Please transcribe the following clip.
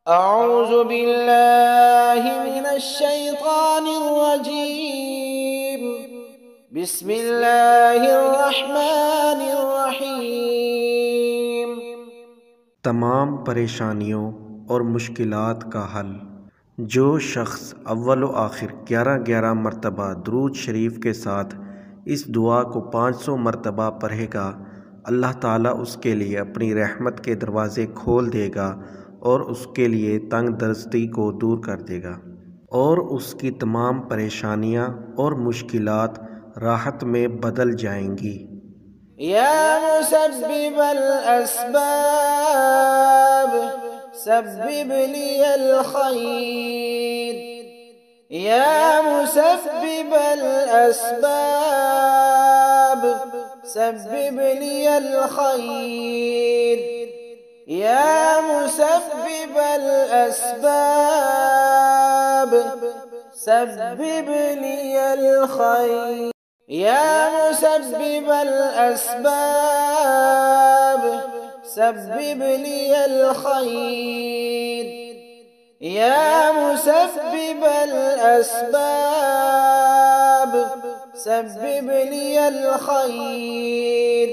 اعوذ باللہ من الشیطان الرجیم بسم اللہ الرحمن الرحیم۔ تمام پریشانیوں اور مشکلات کا حل۔ جو شخص اول و آخر 11 مرتبہ درود شریف کے ساتھ اس دعا کو 500 مرتبہ پڑھے گا، اللہ تعالیٰ اس کے لیے اپنی رحمت کے دروازے کھول دے گا اور اس کے لیے تنگ دستی کو دور کر دے گا، اور اس کی تمام پریشانیاں اور مشکلات راحت میں بدل جائیں گی۔ یا مسبب الاسباب سبب لی الخیر، یا مسبب الاسباب سبب لی الخیر، یا مسبب الاسباب سبب لی الخیر، یا مسبب الاسباب سبب لی الخیر، یا مسبب الاسباب سبب لی الخیر۔